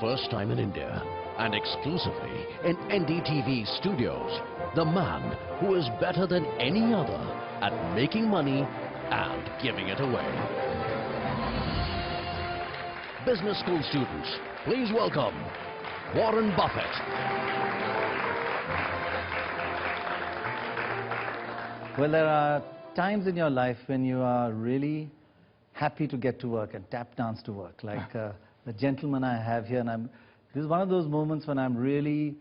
first time in India and exclusively in NDTV studios, the man who is better than any other at making money and giving it away. Business school students, please welcome Warren Buffett. Well, there are times in your life when you are really happy to get to work and tap dance to work, like the gentleman I have here. And this is one of those moments when I'm really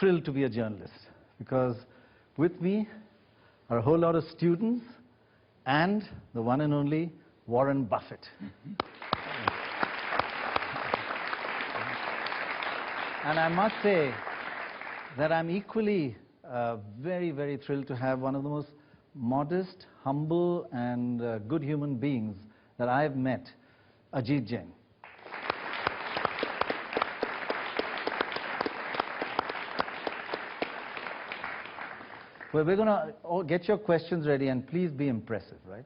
thrilled to be a journalist, because with me are a whole lot of students and the one and only Warren Buffett. And I must say that I'm equally very, very thrilled to have one of the most modest, humble, and good human beings that I've met, Ajit Jain. Well, we're going to get your questions ready, and please be impressive, right?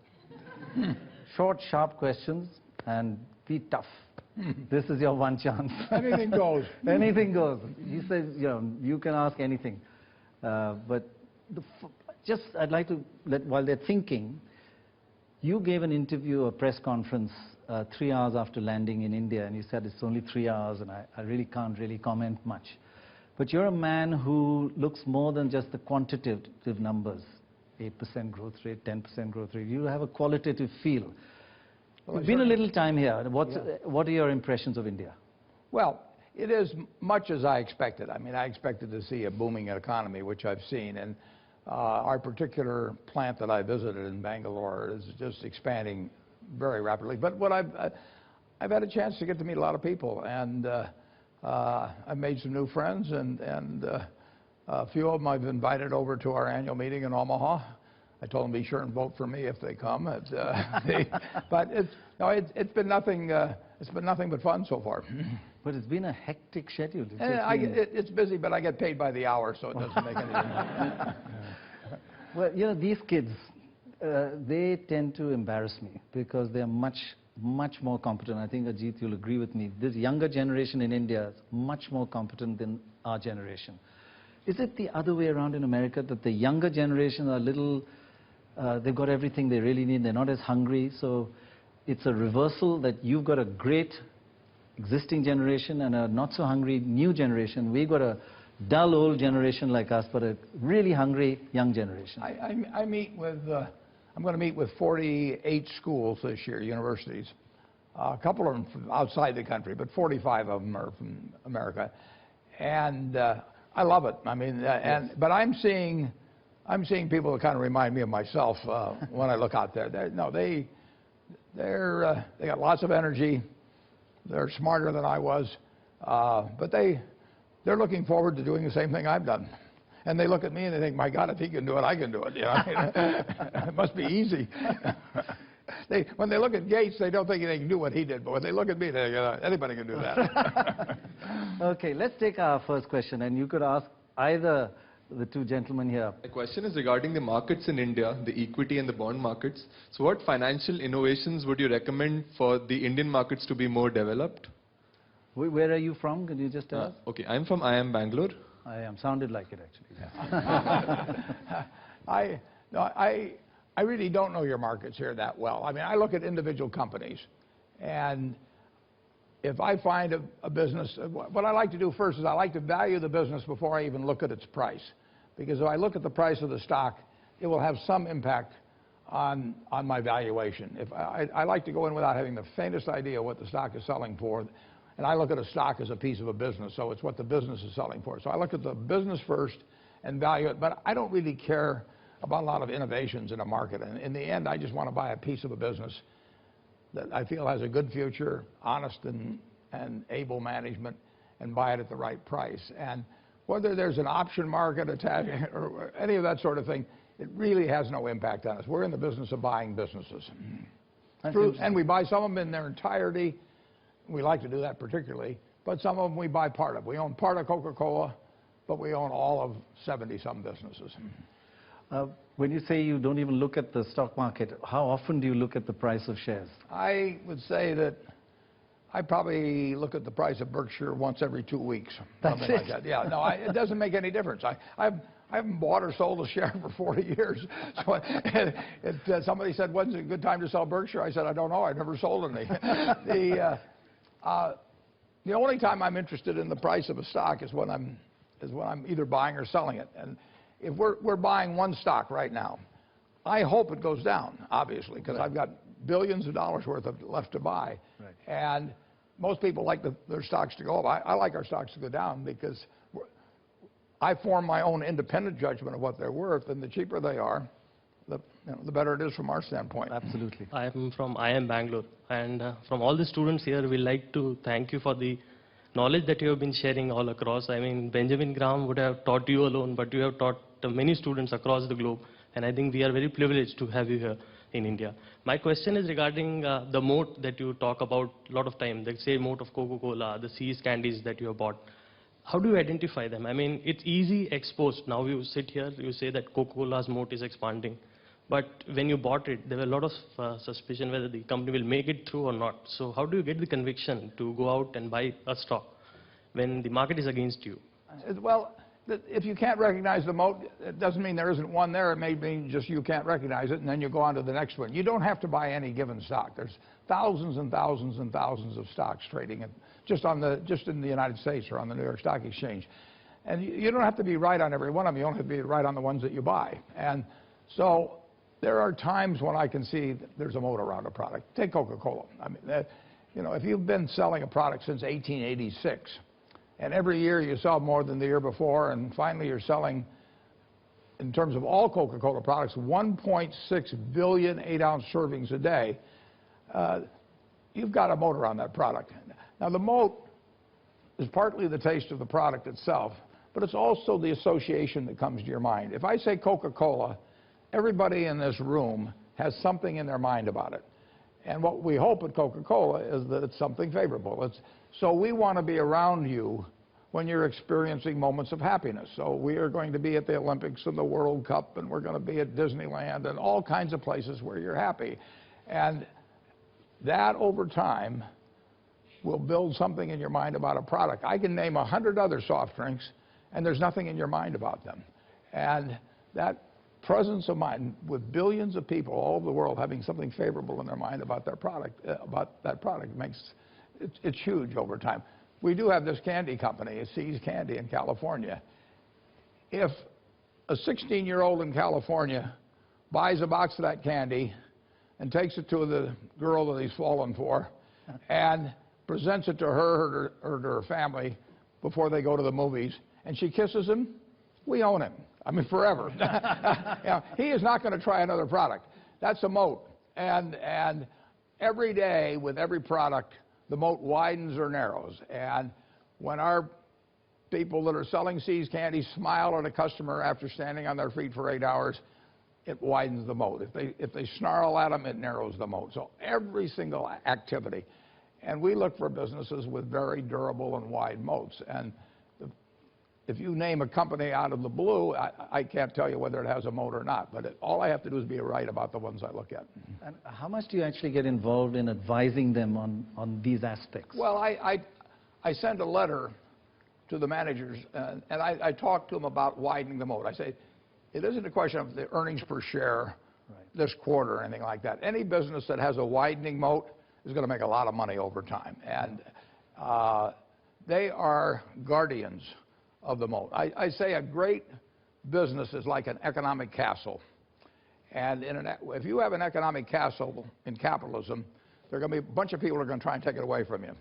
Short, sharp questions, and be tough. This is your one chance. Anything goes. Anything goes. He says, you can ask anything. But I'd like to while they're thinking, you gave an interview, a press conference, 3 hours after landing in India, and you said it's only 3 hours, and I really can't comment much. But you're a man who looks more than just the quantitative numbers, 8% growth rate, 10% growth rate. You have a qualitative feel. Well, You've been a little time here. What are your impressions of India? Well, it is much as I expected. I mean, I expected to see a booming economy, which I've seen. And our particular plant that I visited in Bangalore is just expanding very rapidly. But what I've had a chance to get to meet a lot of people, and I've made some new friends, and a few of them I've invited over to our annual meeting in Omaha. I told them be sure and vote for me if they come. But it's been nothing. It's been nothing but fun so far. But it's been a hectic schedule. It's busy, but I get paid by the hour, so it doesn't make any difference. Well, these kids, they tend to embarrass me because they're much more competent. I think, Ajit, you'll agree with me. This younger generation in India is much more competent than our generation. Is it the other way around in America, that the younger generation are a little, they've got everything they really need, they're not as hungry, so it's a reversal that you've got a great existing generation and a not so hungry new generation. We've got a dull old generation like us, but a really hungry young generation. I meet with, I'm going to meet with 48 schools this year, universities. A couple of them from outside the country, but 45 of them are from America. And I love it. I mean, but I'm seeing people that kind of remind me of myself when I look out there. They got lots of energy. They're smarter than I was, but they're looking forward to doing the same thing I've done. And they look at me and they think, my God, if he can do it, I can do it. It must be easy. When they look at Gates, they don't think they can do what he did. But when they look at me, they think, anybody can do that. Okay, let's take our first question. And you could ask either the two gentlemen here. The question is regarding the markets in India, the equity and the bond markets. So what financial innovations would you recommend for the Indian markets to be more developed? Where are you from? Can you just tell us? Okay, I'm from IIM Bangalore. Sounded like it, actually. Yeah. I really don't know your markets here that well. I mean, I look at individual companies, and if I find a business, what I like to do first is I like to value the business before I even look at its price. Because if I look at the price of the stock, it will have some impact on my valuation. I like to go in without having the faintest idea what the stock is selling for. And I look at a stock as a piece of a business, so it's what the business is selling for. So I look at the business first and value it, but I don't really care about a lot of innovations in a market. And in the end, I just want to buy a piece of a business that I feel has a good future, honest and able management, and buy it at the right price. And whether there's an option market attached or any of that sort of thing, it really has no impact on us. We're in the business of buying businesses. And we buy some of them in their entirety. We like to do that particularly, but some of them we buy part of. We own part of Coca-Cola, but we own all of 70-some businesses. When you say you don't even look at the stock market, how often do you look at the price of shares? I would say that I probably look at the price of Berkshire once every 2 weeks. That's something it. like that. Yeah, no, it doesn't make any difference. I haven't bought or sold a share for 40 years. So somebody said, when's a good time to sell Berkshire? I said, I don't know. I've never sold any. The only time I'm interested in the price of a stock is when I'm either buying or selling it. And if we're buying one stock right now, I hope it goes down, obviously, because I've got billions of dollars worth of left to buy. Right. And most people like their stocks to go up. I like our stocks to go down because I form my own independent judgment of what they're worth, and the cheaper they are, the better it is from our standpoint. Absolutely. I am from IIM Bangalore, and from all the students here, we like to thank you for the knowledge that you have been sharing all across. I mean, Benjamin Graham would have taught you alone, but you have taught many students across the globe, and I think we are very privileged to have you here in India. My question is regarding the moat that you talk about a lot of time, the same moat of Coca-Cola, the See's candies that you have bought. How do you identify them? I mean, it's easy exposed. Now you sit here, you say that Coca-Cola's moat is expanding. But when you bought it, there were a lot of suspicion whether the company will make it through or not. So how do you get the conviction to go out and buy a stock when the market is against you? Well, if you can't recognize the moat, it doesn't mean there isn't one there. It may mean just you can't recognize it, and then you go on to the next one. You don't have to buy any given stock. There's thousands and thousands and thousands of stocks trading just in the United States or on the New York Stock Exchange. And you don't have to be right on every one of them. You only have to be right on the ones that you buy. And so there are times when I can see that there's a moat around a product. Take Coca-Cola. I mean, if you've been selling a product since 1886, and every year you sell more than the year before, and finally you're selling, in terms of all Coca-Cola products, 1.6 billion 8-ounce servings a day, you've got a moat around that product. Now, the moat is partly the taste of the product itself, but it's also the association that comes to your mind. If I say Coca-Cola, everybody in this room has something in their mind about it. And what we hope at Coca-Cola is that it's something favorable. So we want to be around you when you're experiencing moments of happiness. So we are going to be at the Olympics and the World Cup, and we're going to be at Disneyland and all kinds of places where you're happy. And that, over time, will build something in your mind about a product. I can name 100 other soft drinks, and there's nothing in your mind about them. And that presence of mind, with billions of people all over the world having something favorable in their mind about their product, it's huge over time. We do have this candy company, See's Candy in California. If a 16-year-old in California buys a box of that candy and takes it to the girl that he's fallen for and presents it to her or to her family before they go to the movies, and she kisses him, we own him. I mean, forever. He is not going to try another product. That's a moat. And every day, with every product, the moat widens or narrows. And when our people that are selling See's Candy smile at a customer after standing on their feet for 8 hours, it widens the moat. If they snarl at them, it narrows the moat. So every single activity. And we look for businesses with very durable and wide moats. And if you name a company out of the blue, I can't tell you whether it has a moat or not. But all I have to do is be right about the ones I look at. And how much do you actually get involved in advising them on these aspects? Well, I send a letter to the managers, and I talk to them about widening the moat. I say, it isn't a question of the earnings per share this quarter or anything like that. Any business that has a widening moat is going to make a lot of money over time. And they are guardians of the moat. I say a great business is like an economic castle. And if you have an economic castle in capitalism, there are going to be a bunch of people who are going to try and take it away from you.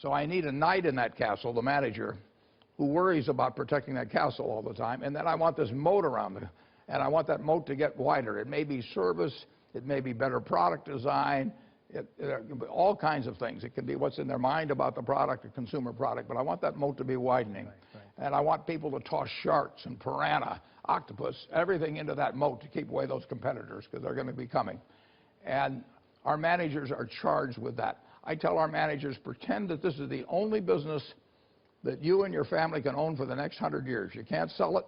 So I need a knight in that castle, the manager, who worries about protecting that castle all the time. And then I want this moat around it. And I want that moat to get wider. It may be service. It may be better product design. All kinds of things. It can be what's in their mind about the product, a consumer product. But I want that moat to be widening. Right. And I want people to toss sharks and piranha, octopus, everything into that moat to keep away those competitors, because they're going to be coming. And our managers are charged with that. I tell our managers, pretend that this is the only business that you and your family can own for the next 100 years. You can't sell it,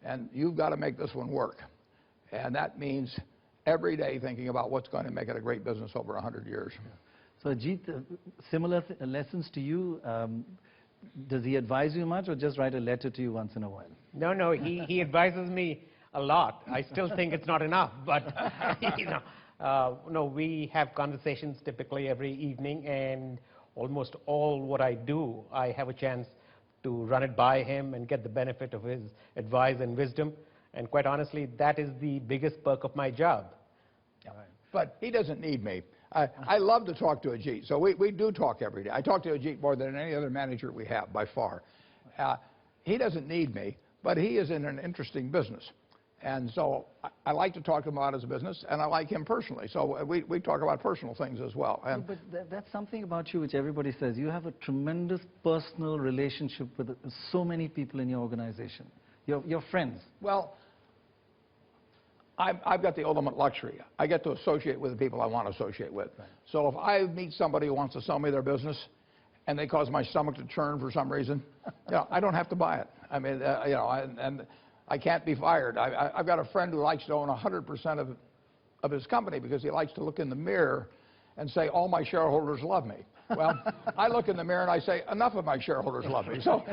and you've got to make this one work. And that means every day thinking about what's going to make it a great business over 100 years. So Ajit, similar lessons to you. Does he advise you much or just write a letter to you once in a while? No, no, he advises me a lot. I still think it's not enough, but no, we have conversations typically every evening, and almost all what I do, I have a chance to run it by him and get the benefit of his advice and wisdom. And quite honestly, that is the biggest perk of my job. Yeah. But he doesn't need me. I love to talk to Ajit, so we do talk every day. I talk to Ajit more than any other manager we have, by far. He doesn't need me, but he is in an interesting business. And so I like to talk to him about his business, and I like him personally. So we talk about personal things as well. And but that's something about you which everybody says. You have a tremendous personal relationship with so many people in your organization. Your friends. Well, I've got the ultimate luxury. I get to associate with the people I want to associate with. Right. So if I meet somebody who wants to sell me their business and they cause my stomach to churn for some reason, I don't have to buy it. I mean, and I can't be fired. I've got a friend who likes to own 100% of his company because he likes to look in the mirror and say, all my shareholders love me. Well, I look in the mirror and I say, enough of my shareholders love me. So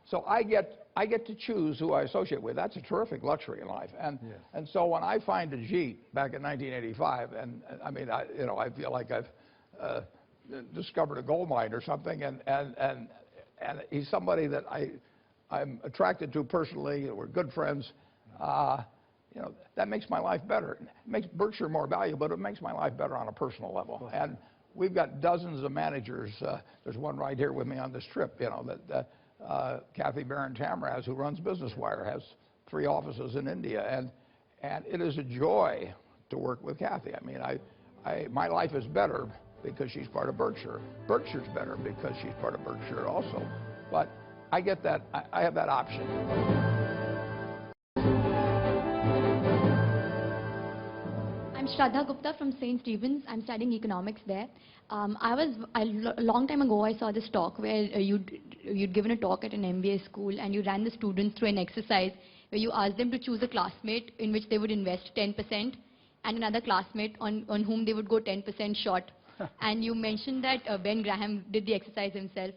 so I get to choose who I associate with. That's a terrific luxury in life. And yes. And so when I find Ajit back in 1985, and I mean, I feel like I've discovered a gold mine or something, and he's somebody that I'm attracted to personally. We're good friends. That makes my life better. It makes Berkshire more valuable, but it makes my life better on a personal level. And we've got dozens of managers. There's one right here with me on this trip, Kathy Barron-Tamraz, who runs Business Wire, has 3 offices in India, and it is a joy to work with Kathy. I mean, my life is better because she's part of Berkshire. Berkshire's better because she's part of Berkshire also. But I get that. I have that option. I'm Shraddha Gupta from St. Stephen's. I'm studying economics there. A long time ago, I saw this talk where you'd given a talk at an MBA school, and you ran the students through an exercise where you asked them to choose a classmate in which they would invest 10% and another classmate on whom they would go 10% short. And you mentioned that Ben Graham did the exercise himself.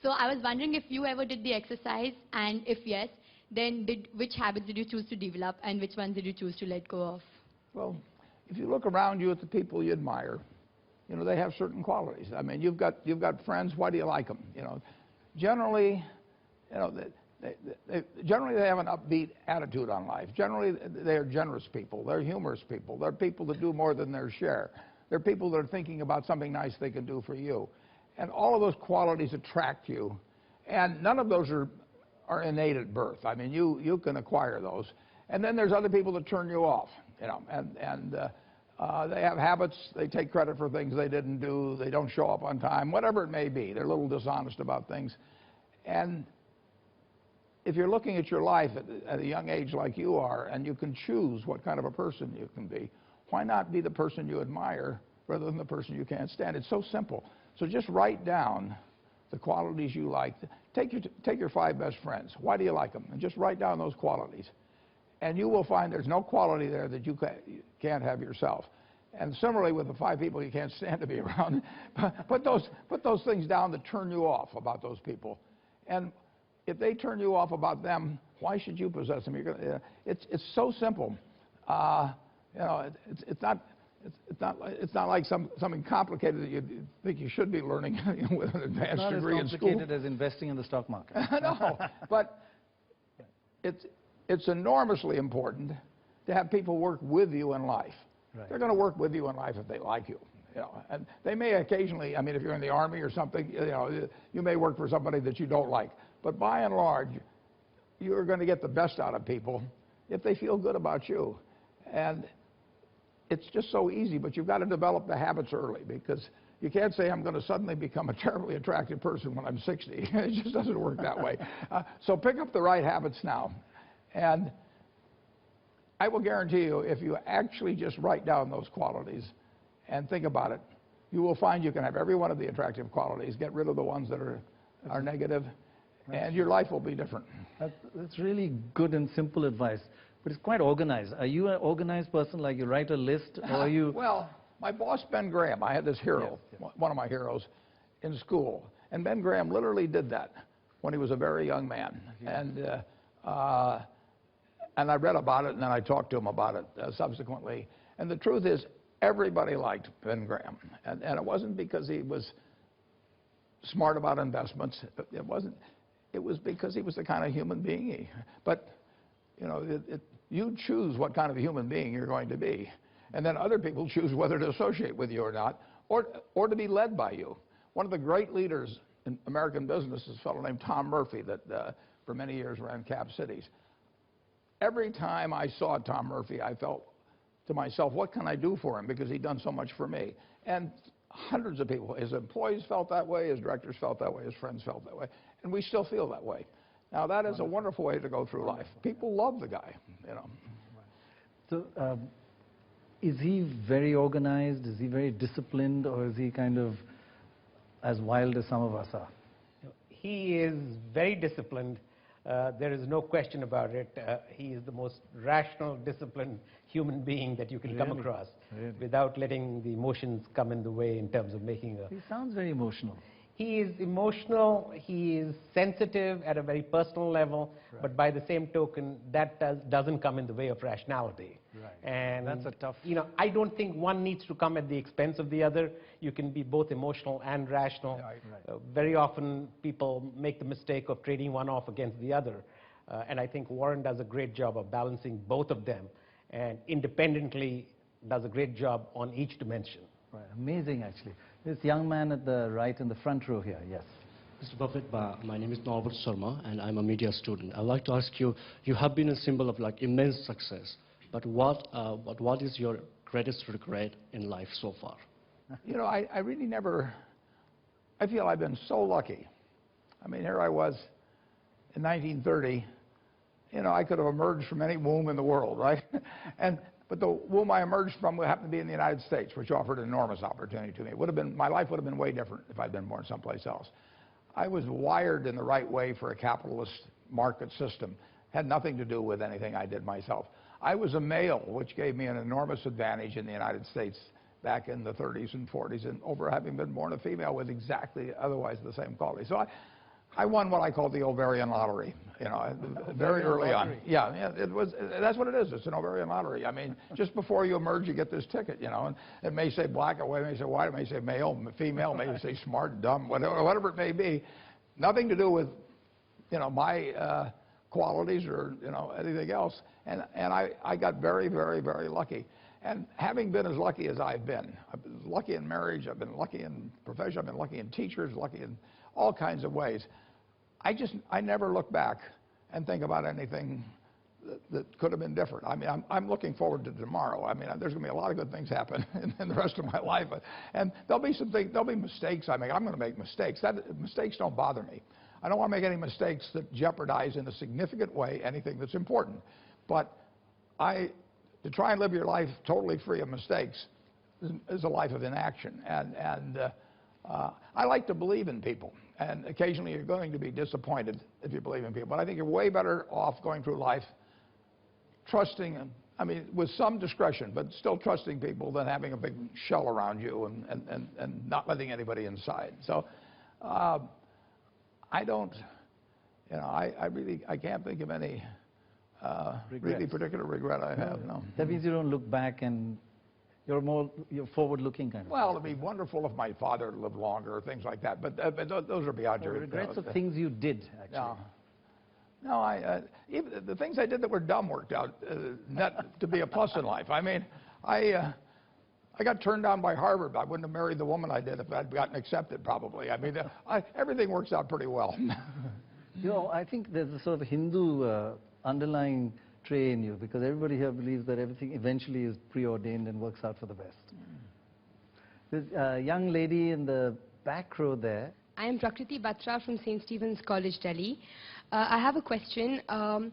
So I was wondering if you ever did the exercise, and if yes, then which habits did you choose to develop and which ones did you choose to let go of? Well, if you look around you at the people you admire, they have certain qualities. I mean, you've got friends. Why do you like them? Generally, generally they have an upbeat attitude on life. Generally, they are generous people. They're humorous people. They're people that do more than their share. They're people that are thinking about something nice they can do for you. And all of those qualities attract you. And none of those are innate at birth. I mean, you can acquire those. And then there's other people that turn you off, and they have habits. They take credit for things they didn't do. They don't show up on time, whatever it may be. They're a little dishonest about things. And if you're looking at your life at a young age like you are, and you can choose what kind of a person you can be, why not be the person you admire rather than the person you can't stand? It's so simple. So just write down the qualities you like. Take your 5 best friends. Why do you like them? And just write down those qualities. And you will find there's no quality there that you can't have yourself. And similarly with the 5 people you can't stand to be around, put those things down that turn you off about those people. And if they turn you off about them, why should you possess them? It's so simple. It's not like something complicated that you think you should be learning with an advanced degree in school. It's not as complicated as investing in the stock market. No, but it's enormously important to have people work with you in life. Right. They're going to work with you in life if they like you. And they may occasionally, I mean, if you're in the Army or something, you may work for somebody that you don't like. But by and large, you're going to get the best out of people if they feel good about you. And it's just so easy, but you've got to develop the habits early, because you can't say I'm going to suddenly become a terribly attractive person when I'm 60. It just doesn't work that way. So pick up the right habits now. And I will guarantee you, if you actually just write down those qualities and think about it, you will find you can have every one of the attractive qualities, get rid of the ones that are negative, and your life will be different. That's really good and simple advice. But it's quite organized. Are you an organized person, like you write a list, or are you... Well, My boss, Ben Graham, I had this hero, one of my heroes, in school. And Ben Graham literally did that when he was a very young man. And I read about it, and then I talked to him about it subsequently. And the truth is, everybody liked Ben Graham. And it wasn't because he was smart about investments. It was because he was the kind of human being but, you know, you choose what kind of a human being you're going to be. And then other people choose whether to associate with you or not, or to be led by you. One of the great leaders in American business is a fellow named Tom Murphy that for many years ran Cap Cities. Every time I saw Tom Murphy, I felt to myself, what can I do for him? Because he'd done so much for me. And hundreds of people, his employees felt that way, his directors felt that way, his friends felt that way. And we still feel that way. Now, that is a wonderful way to go through life. People love the guy, you know. So, is he very organized? Is he very disciplined? Or is he kind of as wild as some of us are? He is very disciplined. There is no question about it. He is the most rational, disciplined human being that you can come across without letting the emotions come in the way in terms of making a... He sounds very emotional. He is emotional, he is sensitive at a very personal level, but by the same token, that doesn't come in the way of rationality. And that's a tough... You know, I don't think one needs to come at the expense of the other. You can be both emotional and rational. Very often, people make the mistake of trading one off against the other. And I think Warren does a great job of balancing both of them, and independently does a great job on each dimension. Right, amazing actually. This young man at the right in the front row here, yes. Mr. Buffett, my name is Norbert Sharma, and I'm a media student. I'd like to ask you, you have been a symbol of like immense success, but what is your greatest regret in life so far? You know, I really never, I feel I've been so lucky. I mean, here I was in 1930, you know, I could have emerged from any womb in the world, right? But the womb I emerged from happened to be in the United States, which offered an enormous opportunity to me. My life would have been way different if I'd been born someplace else. I was wired in the right way for a capitalist market system. Had nothing to do with anything I did myself. I was a male, which gave me an enormous advantage in the United States back in the 30s and 40s, and over having been born a female with exactly otherwise the same quality. So I won what I call the ovarian lottery, you know, very early on. Yeah, it was. That's what it is. It's an ovarian lottery. I mean, just before you emerge, you get this ticket, you know, and it may say black or white, it may say white, it may say male, female, it may say smart, dumb, whatever it may be. Nothing to do with, you know, my qualities or, you know, anything else. And I got very, very, very lucky. And having been as lucky as I've been lucky in marriage, I've been lucky in profession, I've been lucky in teachers, lucky in all kinds of ways. I never look back and think about anything that could have been different. I mean, I'm looking forward to tomorrow. I mean, there's going to be a lot of good things happen in the rest of my life. And there'll be mistakes I make. I'm going to make mistakes. Mistakes don't bother me. I don't want to make any mistakes that jeopardize in a significant way anything that's important. But to try and live your life totally free of mistakes is a life of inaction. And I like to believe in people. And occasionally you're going to be disappointed if you believe in people. But I think you're way better off going through life trusting, I mean, with some discretion, but still trusting people than having a big shell around you and not letting anybody inside. So I don't, you know, I can't think of any really particular regret I have, no. That means you don't look back and you're forward-looking kind of. Well, it'd be wonderful if my father lived longer or things like that, but those are beyond your... Regrets of things you did, actually. No, even the things I did that were dumb worked out net to be a plus in life. I mean, I got turned down by Harvard. I wouldn't have married the woman I did if I'd gotten accepted, probably. I mean, everything works out pretty well. You know, I think there's a sort of Hindu underlying trait in you, because everybody here believes that everything eventually is preordained and works out for the best. There's a young lady in the back row there. I am Prakriti Batra from St. Stephen's College, Delhi. I have a question. A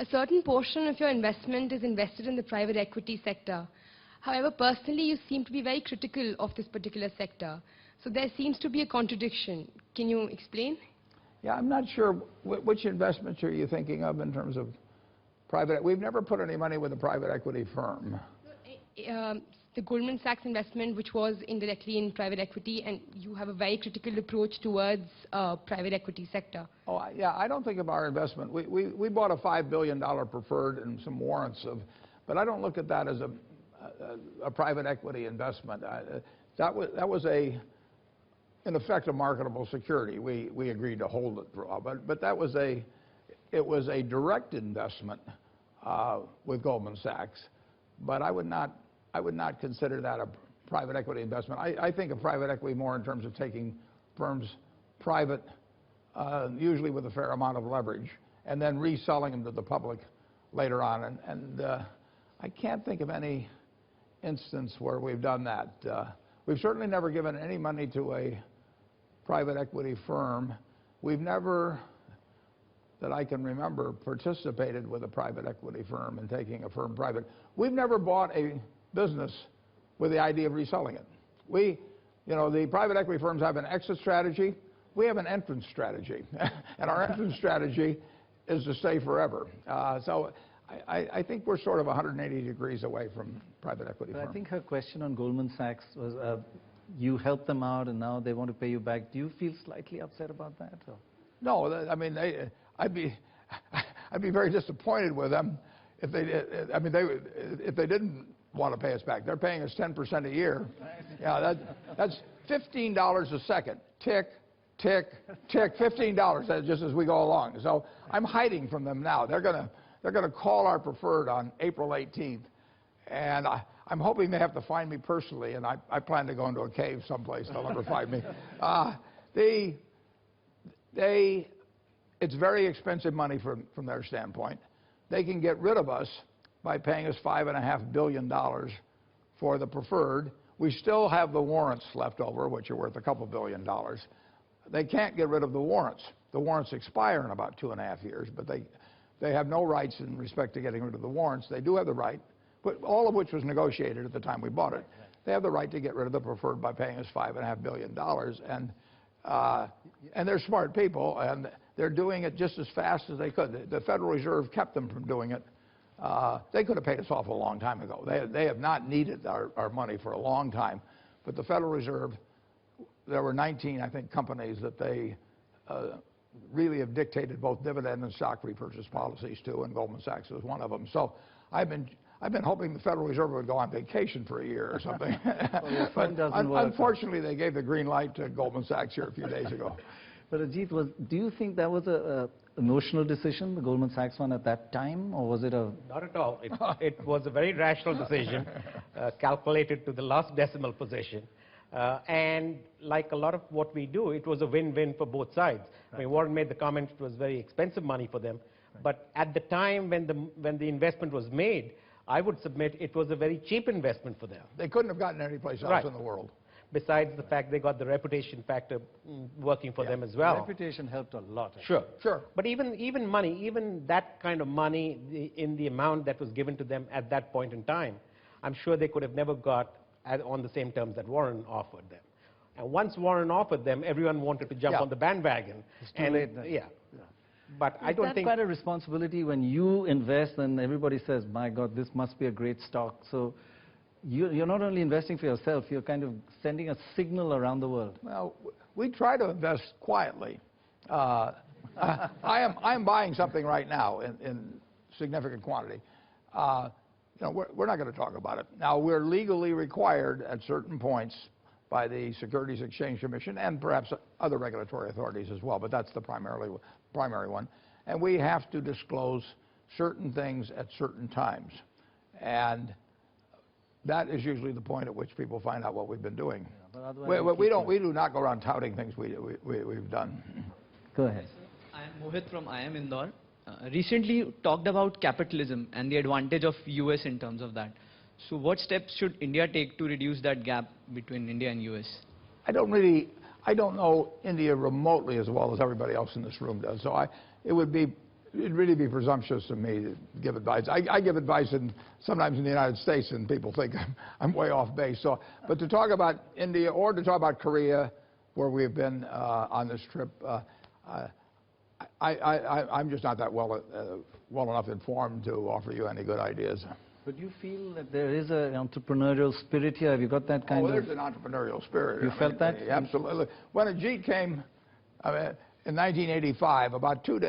certain portion of your investment is invested in the private equity sector. However, personally, you seem to be very critical of this particular sector. So there seems to be a contradiction. Can you explain? Yeah, I'm not sure which investments are you thinking of in terms of private. We've never put any money with a private equity firm. the Goldman Sachs investment, which was indirectly in private equity, and you have a very critical approach towards private equity sector. Oh, yeah, I don't think of our investment. We bought a $5 billion preferred and some warrants but I don't look at that as a private equity investment. That was in effect, a marketable security. We agreed to hold it for a while, but it was a direct investment with Goldman Sachs. But I would not consider that a private equity investment. I think of private equity more in terms of taking firms private, usually with a fair amount of leverage, and then reselling them to the public later on. And I can't think of any instance where we've done that. We've certainly never given any money to a private equity firm. We've never, that I can remember, participated with a private equity firm in taking a firm private. We've never bought a business with the idea of reselling it. The private equity firms have an exit strategy. We have an entrance strategy. And our entrance strategy is to stay forever. So I think we're sort of 180 degrees away from private equity firms. I think her question on Goldman Sachs was, you helped them out and now they want to pay you back. Do you feel slightly upset about that? Or? No, I mean, I'd be very disappointed with them if they did. I mean, if they didn't want to pay us back. They're paying us 10% a year. Yeah, that's $15 a second. Tick, tick, tick. $15 just as we go along. So I'm hiding from them now. They're gonna call our preferred on April 18th, and I'm hoping they have to find me personally. And I plan to go into a cave someplace. They'll never find me. It's very expensive money from their standpoint. They can get rid of us by paying us $5.5 billion for the preferred. We still have the warrants left over, which are worth a couple $2 billion. They can't get rid of the warrants. The warrants expire in about 2.5 years, but they have no rights in respect to getting rid of the warrants. They do have the right, but all of which was negotiated at the time we bought it. They have the right to get rid of the preferred by paying us $5.5 billion. And they're smart people, and they're doing it just as fast as they could. The Federal Reserve kept them from doing it. They could have paid us off a long time ago. They have not needed our money for a long time. But the Federal Reserve, there were 19, I think, companies that they really have dictated both dividend and stock repurchase policies to, and Goldman Sachs was one of them. So I've been hoping the Federal Reserve would go on vacation for a year or something. But unfortunately, they gave the green light to Goldman Sachs here a few days ago. But Ajit, do you think that was an emotional decision, the Goldman Sachs one, at that time, or was it a... Not at all. It was a very rational decision, calculated to the last decimal position. And like a lot of what we do, it was a win-win for both sides. Right. I mean, Warren made the comment it was very expensive money for them. Right. But at the time when the investment was made, I would submit it was a very cheap investment for them. They couldn't have gotten anyplace else in the world. Besides the fact they got the reputation factor working for them as well. The reputation helped a lot. Sure, sure. But even money, even that kind of money in the amount that was given to them at that point in time, I'm sure they could have never got on the same terms that Warren offered them. And once Warren offered them, everyone wanted to jump on the bandwagon. It's too late then. Yeah. But I don't think... Is that quite a responsibility when you invest and everybody says, my God, this must be a great stock. So you're not only investing for yourself, you're kind of sending a signal around the world. Well, we try to invest quietly. I am buying something right now in significant quantity. We're not going to talk about it. Now, we're legally required at certain points by the Securities Exchange Commission and perhaps other regulatory authorities as well, but that's the primary one. And we have to disclose certain things at certain times. And that is usually the point at which people find out what we've been doing. Yeah, we do not go around touting things we've done. Go ahead. I am Mohit from IIM Indore. Recently you talked about capitalism and the advantage of US in terms of that. So what steps should India take to reduce that gap between India and US? I don't know India remotely as well as everybody else in this room does. So it'd really be presumptuous of me to give advice. I give advice sometimes in the United States, and people think I'm way off base. So, but to talk about India or to talk about Korea, where we've been on this trip, I'm just not that well enough informed to offer you any good ideas. But do you feel that there is an entrepreneurial spirit here? Have you got that kind of... there's an entrepreneurial spirit. You felt that? Absolutely. When Ajit came in 1985, about 2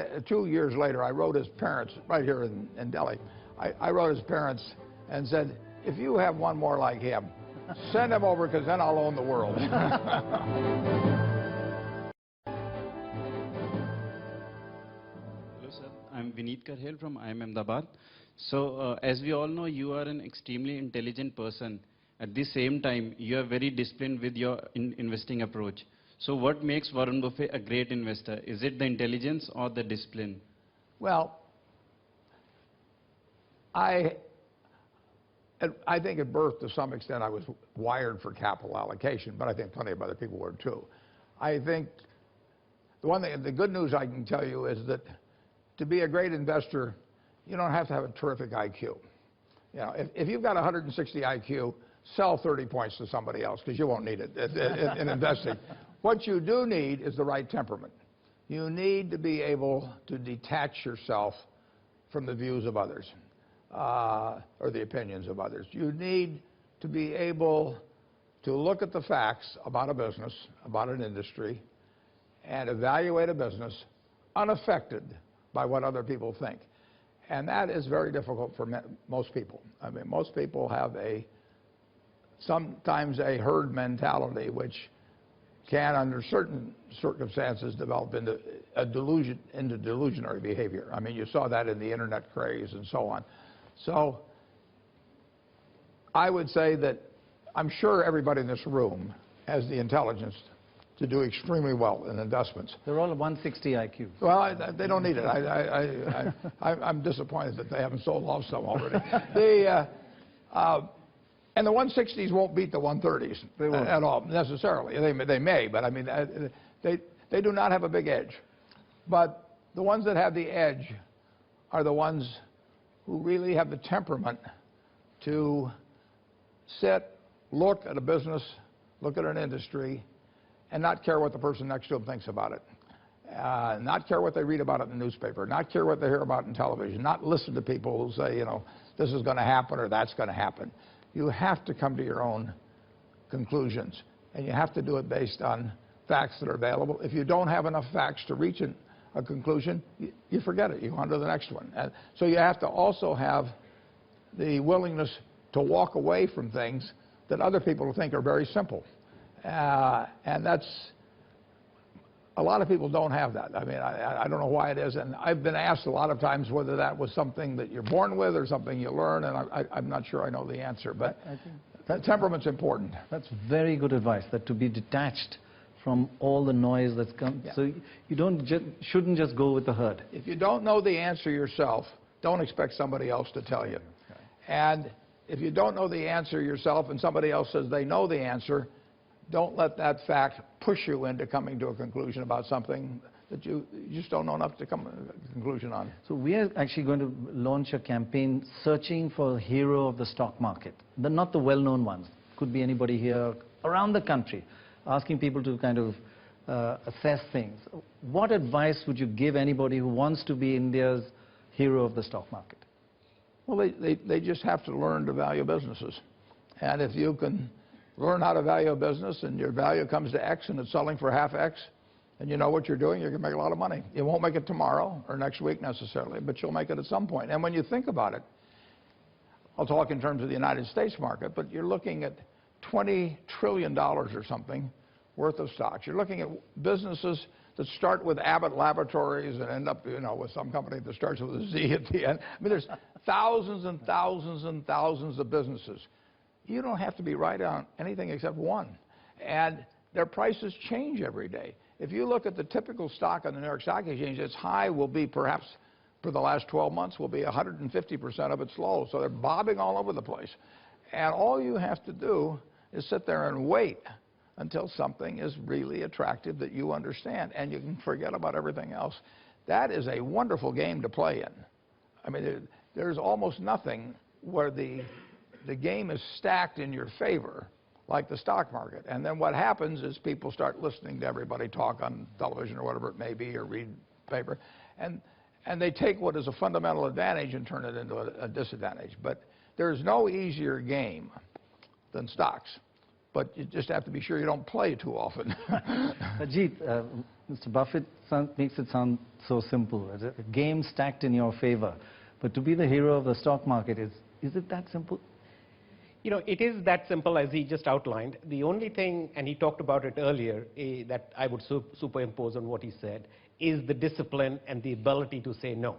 years later, I wrote his parents, right here in Delhi, I wrote his parents and said, if you have one more like him, send him over, because then I'll own the world. Hello, sir. I'm Vineet Karhel from IIM Ahmedabad. So, as we all know, you are an extremely intelligent person. At the same time, you are very disciplined with your investing approach. So, what makes Warren Buffett a great investor? Is it the intelligence or the discipline? Well, I think at birth, to some extent, I was wired for capital allocation, but I think plenty of other people were too. I think the good news I can tell you is that to be a great investor, you don't have to have a terrific IQ. You know, if you've got 160 IQ, sell 30 points to somebody else, because you won't need it in investing. What you do need is the right temperament. You need to be able to detach yourself from the views of others. Or the opinions of others. You need to be able to look at the facts about a business, about an industry, and evaluate a business unaffected by what other people think. And that is very difficult for most people. I mean, most people have sometimes a herd mentality, which can, under certain circumstances, develop into delusionary behavior. I mean, you saw that in the internet craze and so on. So I would say that I'm sure everybody in this room has the intelligence to do extremely well in investments. They're all 160 IQ. Well, they don't need it. I'm disappointed that they haven't sold off some already. And the 160s won't beat the 130s at all, necessarily. They may, but I mean, they do not have a big edge. But the ones that have the edge are the ones who really have the temperament to sit, look at a business, look at an industry, and not care what the person next to them thinks about it. Not care what they read about it in the newspaper, not care what they hear about in television, not listen to people who say, you know, this is going to happen or that's going to happen. You have to come to your own conclusions, and you have to do it based on facts that are available. If you don't have enough facts to reach a conclusion, you forget it. You go on to the next one. So you have to also have the willingness to walk away from things that other people think are very simple. And that's, a lot of people don't have that. I mean, I don't know why it is. And I've been asked a lot of times whether that was something that you're born with or something you learn, and I'm not sure I know the answer. But temperament's important. That's very good advice, that to be detached from all the noise that's come. Yeah. So you shouldn't just go with the herd. If you don't know the answer yourself, don't expect somebody else to tell you. Okay. And if you don't know the answer yourself and somebody else says they know the answer, don't let that fact push you into coming to a conclusion about something that you just don't know enough to come to a conclusion on. So we are actually going to launch a campaign searching for a hero of the stock market. Not the well-known ones. Could be anybody here around the country, asking people to kind of assess things. What advice would you give anybody who wants to be India's hero of the stock market? Well, they just have to learn to value businesses. And if you can learn how to value a business and your value comes to X and it's selling for half X, and you know what you're doing, you're going to make a lot of money. You won't make it tomorrow or next week necessarily, but you'll make it at some point. And when you think about it, I'll talk in terms of the United States market, but you're looking at $20 trillion or something worth of stocks. You're looking at businesses that start with Abbott Laboratories and end up, you know, with some company that starts with a Z at the end. I mean, there's thousands and thousands and thousands of businesses. You don't have to be right on anything except one. And their prices change every day. If you look at the typical stock on the New York Stock Exchange, its high will be perhaps, for the last 12 months, will be 150% of its low. So they're bobbing all over the place. And all you have to do is sit there and wait until something is really attractive that you understand, and you can forget about everything else. That is a wonderful game to play in. I mean, there's almost nothing where the game is stacked in your favor like the stock market. And then what happens is people start listening to everybody talk on television or whatever it may be, or read paper, and they take what is a fundamental advantage and turn it into a disadvantage. But there's no easier game than stocks, but you just have to be sure you don't play too often. Ajit, Mr. Buffett makes it sound so simple. A game stacked in your favor. But to be the hero of the stock market, is it that simple? You know, it is that simple as he just outlined. The only thing, and he talked about it earlier, that I would superimpose on what he said, is the discipline and the ability to say no.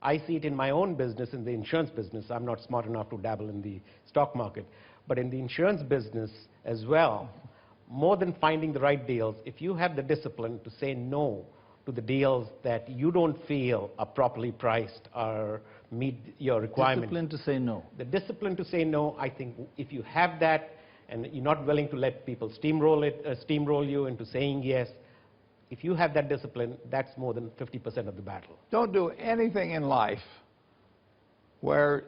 I see it in my own business, in the insurance business. I'm not smart enough to dabble in the stock market. But in the insurance business as well, more than finding the right deals, if you have the discipline to say no to the deals that you don't feel are properly priced or meet your requirements. Discipline to say no. The discipline to say no, I think if you have that and you're not willing to let people steamroll you into saying yes, if you have that discipline, that's more than 50% of the battle. Don't do anything in life where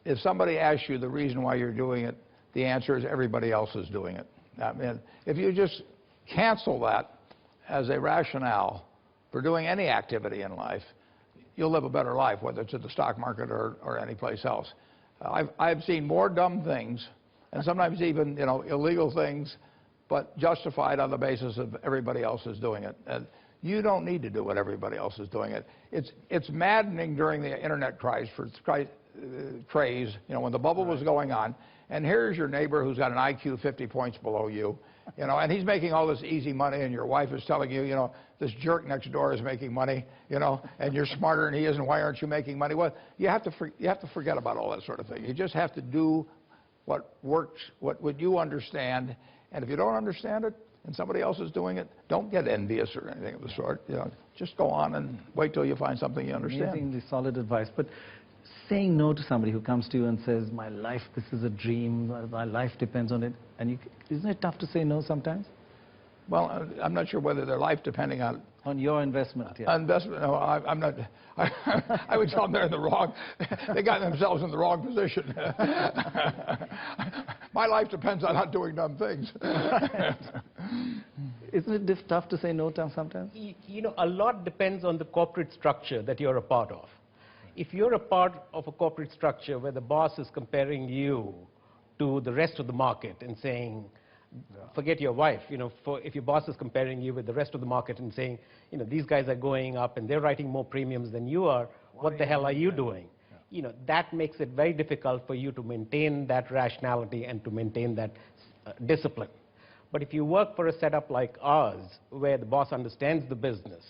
if somebody asks you the reason why you're doing it, the answer is everybody else is doing it. I mean, if you just cancel that as a rationale for doing any activity in life, you'll live a better life, whether it's at the stock market or any place else. I've seen more dumb things, and sometimes even illegal things, but justified on the basis of everybody else is doing it. And you don't need to do what everybody else is doing it. It's maddening during the internet craze, when the bubble was going on, and here's your neighbor who's got an IQ 50 points below you, and he's making all this easy money, and your wife is telling you, this jerk next door is making money, and you're smarter than he is, and why aren't you making money? Well, you have to forget about all that sort of thing. You just have to do what works, what you understand, and if you don't understand it and somebody else is doing it, don't get envious or anything of the sort. Just go on and wait till you find something you understand. Amazingly solid advice. But saying no to somebody who comes to you and says, my life, this is a dream, my life depends on it, and isn't it tough to say no sometimes? Well, I'm not sure whether their life depending on your investment. Yeah. Investment? No, I'm not. I would tell them they're in the wrong. They got themselves in the wrong position. My life depends on not doing dumb things. Isn't it tough to say no to sometimes? A lot depends on the corporate structure that you're a part of. If you're a part of a corporate structure where the boss is comparing you to the rest of the market and saying, forget your wife, if your boss is comparing you with the rest of the market and saying, these guys are going up and they're writing more premiums than you are, what the hell are you doing? That makes it very difficult for you to maintain that rationality and to maintain that discipline. But if you work for a setup like ours, where the boss understands the business,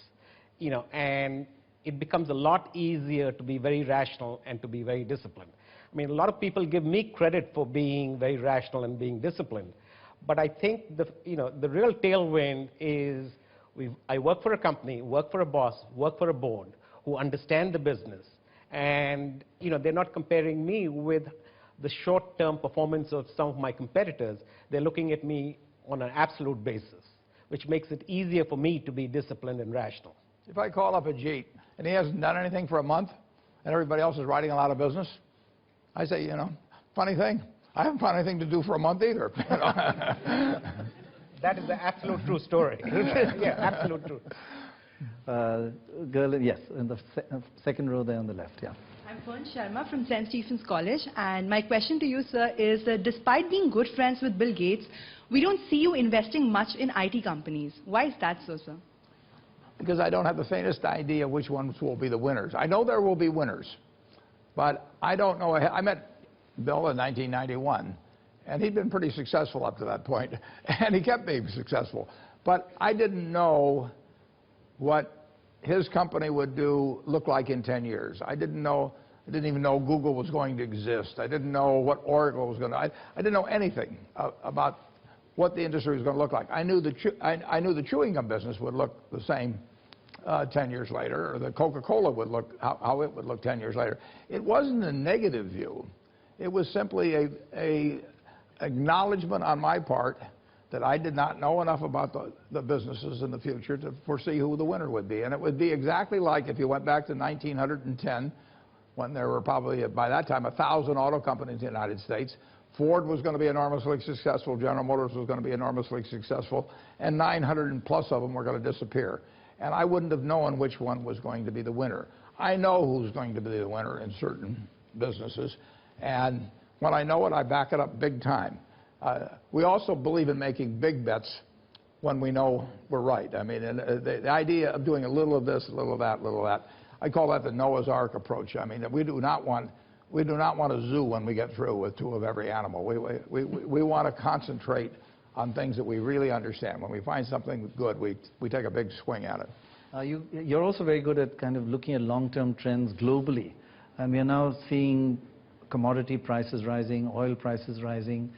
and it becomes a lot easier to be very rational and to be very disciplined. I mean, a lot of people give me credit for being very rational and being disciplined. But I think the real tailwind is I work for a company, work for a boss, work for a board who understand the business. And they're not comparing me with the short-term performance of some of my competitors. They're looking at me on an absolute basis, which makes it easier for me to be disciplined and rational. If I call up Ajit and he hasn't done anything for a month and everybody else is writing a lot of business, I say, funny thing, I haven't found anything to do for a month either. That is the absolute true story. Yeah, absolute truth. Girl, yes, in the second row there on the left, yeah. I'm Fern Sharma from St. Stephen's College, and my question to you, sir, is despite being good friends with Bill Gates, we don't see you investing much in IT companies. Why is that so, sir? Because I don't have the faintest idea which ones will be the winners. I know there will be winners, but I don't know. I met Bill in 1991, and he'd been pretty successful up to that point, and he kept being successful. But I didn't know what his company would look like in 10 years. I didn't even know Google was going to exist. I didn't know what Oracle was going to. I didn't know anything about what the industry was going to look like. I knew the chewing gum business would look the same 10 years later, or the Coca-Cola would look how it would look 10 years later. It wasn't a negative view. It was simply a acknowledgement on my part that I did not know enough about the businesses in the future to foresee who the winner would be. And it would be exactly like if you went back to 1910, when there were probably, by that time, 1,000 auto companies in the United States. Ford was going to be enormously successful, General Motors was going to be enormously successful, and 900 and plus of them were going to disappear. And I wouldn't have known which one was going to be the winner. I know who's going to be the winner in certain businesses, And when I know it, I back it up big time. We also believe in making big bets when we know we're right. I mean, and the idea of doing a little of this, a little of that, a little of that, I call that the Noah's Ark approach. I mean, we do not want a zoo when we get through with 2 of every animal. We want to concentrate on things that we really understand. When we find something good, we take a big swing at it. You're also very good at kind of looking at long-term trends globally. And we are now seeing commodity prices rising, oil prices rising.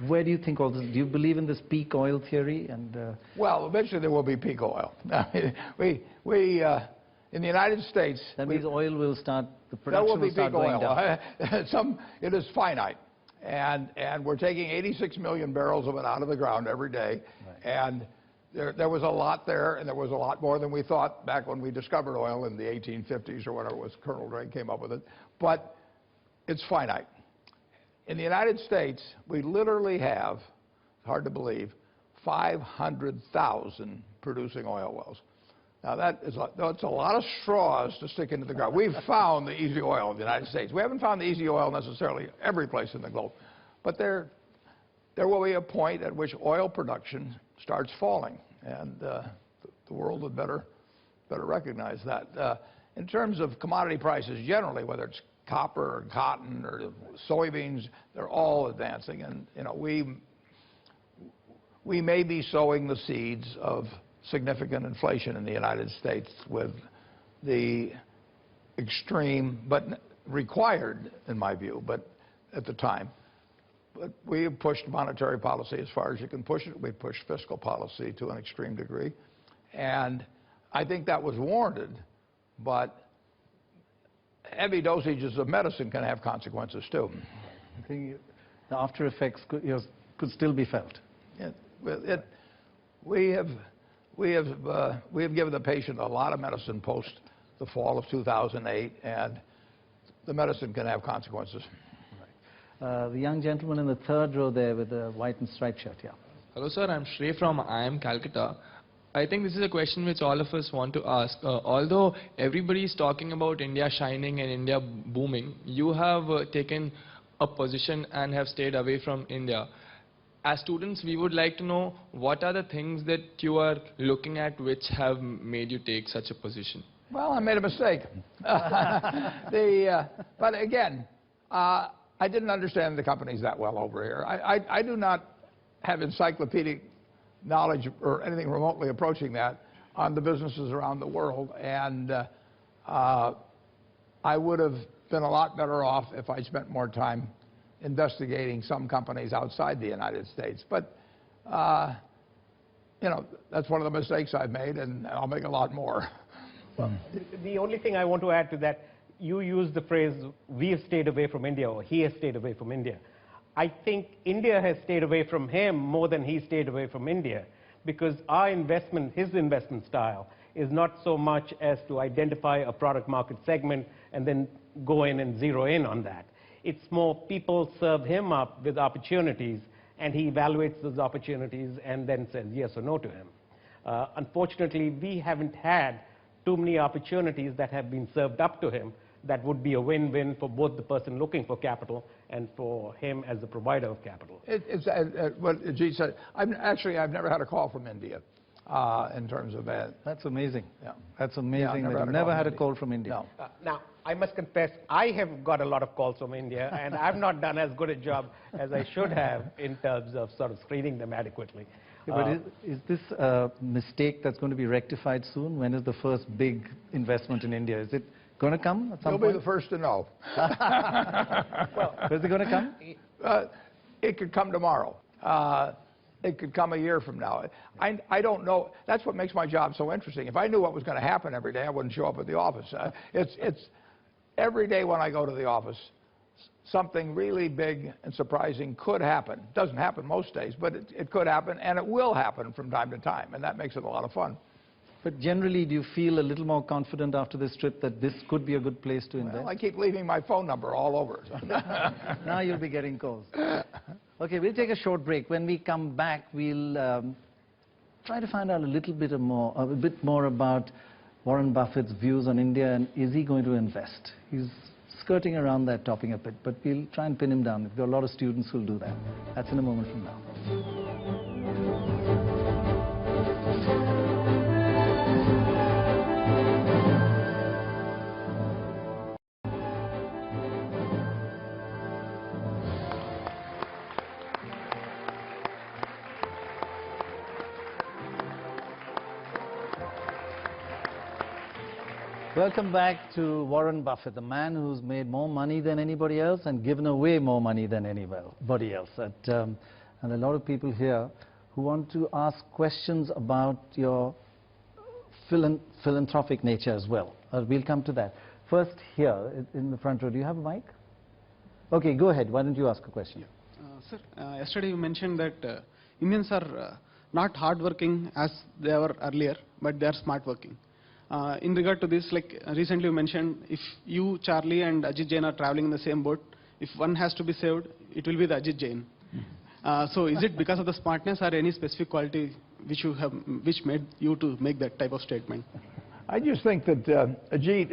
Where do you think all this, do you believe in this peak oil theory? Well, eventually there will be peak oil. In the United States... That means oil will start, the production will start going down. It is finite. And we're taking 86 million barrels of it out of the ground every day. Right. And there was a lot there, and there was a lot more than we thought back when we discovered oil in the 1850s or whatever it was. Colonel Drake came up with it. But it's finite. In the United States, we literally have, hard to believe, 500,000 producing oil wells. Now, that's a lot of straws to stick into the ground. We've found the easy oil in the United States. We haven't found the easy oil necessarily every place in the globe. But there will be a point at which oil production starts falling. And the world would better recognize that. In terms of commodity prices generally, whether it's copper or cotton or soybeans, they're all advancing. And, you know, we may be sowing the seeds of significant inflation in the United States with the extreme, but required, in my view, but at the time. But we have pushed monetary policy as far as you can push it. We've pushed fiscal policy to an extreme degree. And I think that was warranted, but heavy dosages of medicine can have consequences too. I think the after effects could still be felt. We have given the patient a lot of medicine post the fall of 2008, and the medicine can have consequences. Right. The young gentleman in the third row there with the white and striped shirt, yeah. Hello, sir. I'm Shrey from IIM Calcutta. I think this is a question which all of us want to ask. Although everybody is talking about India shining and India booming, you have taken a position and have stayed away from India. As students, we would like to know what are the things that you are looking at which have made you take such a position? Well, I made a mistake. But again, I didn't understand the companies that well over here. I do not have encyclopedic knowledge or anything remotely approaching that on the businesses around the world. And I would have been a lot better off if I spent more time investigating some companies outside the United States. But, you know, that's one of the mistakes I've made, and I'll make a lot more. Well, the only thing I want to add to that, you used the phrase, we have stayed away from India, or he has stayed away from India. I think India has stayed away from him more than he stayed away from India, because our investment, his investment style, is not so much as to identify a product market segment and then go in and zero in on that. It's more people serve him up with opportunities, and he evaluates those opportunities and then says yes or no to him. Unfortunately, we haven't had too many opportunities that have been served up to him that would be a win-win for both the person looking for capital and for him as the provider of capital. It's what Ajit said. I've never had a call from India in terms of that. That's amazing. Yeah, that's amazing. Yeah, I've never had a call from India. No. Now, I must confess, I have got a lot of calls from India, and I've not done as good a job as I should have in terms of sort of screening them adequately. But is this a mistake that's going to be rectified soon? When is the first big investment in India? Is it going to come at some point? You'll be the first to know. Well, is it going to come? It could come tomorrow. It could come a year from now. I don't know. That's what makes my job so interesting. If I knew what was going to happen every day, I wouldn't show up at the office. It's every day when I go to the office, something really big and surprising could happen. It doesn't happen most days, but it could happen, and it will happen from time to time, and that makes it a lot of fun. But generally, do you feel a little more confident after this trip that this could be a good place to invest? Well, I keep leaving my phone number all over. Now you'll be getting calls. Okay, we'll take a short break. When we come back, we'll try to find out a bit more about Warren Buffett's views on India and is he going to invest? He's skirting around that topic a bit, but we'll try and pin him down. We've got a lot of students who'll do that. That's in a moment from now. Welcome back to Warren Buffett, the man who's made more money than anybody else and given away more money than anybody else. And a lot of people here who want to ask questions about your philanthropic nature as well. We'll come to that. First here in the front row, do you have a mic? Okay, go ahead. Why don't you ask a question? Sir, yesterday you mentioned that Indians are not hardworking as they were earlier, but they are smart working. In regard to this, like recently you mentioned, if you, Charlie and Ajit Jain are traveling in the same boat, if one has to be saved, it will be the Ajit Jain. So is it because of the smartness or any specific quality which made you to make that type of statement? I just think that Ajit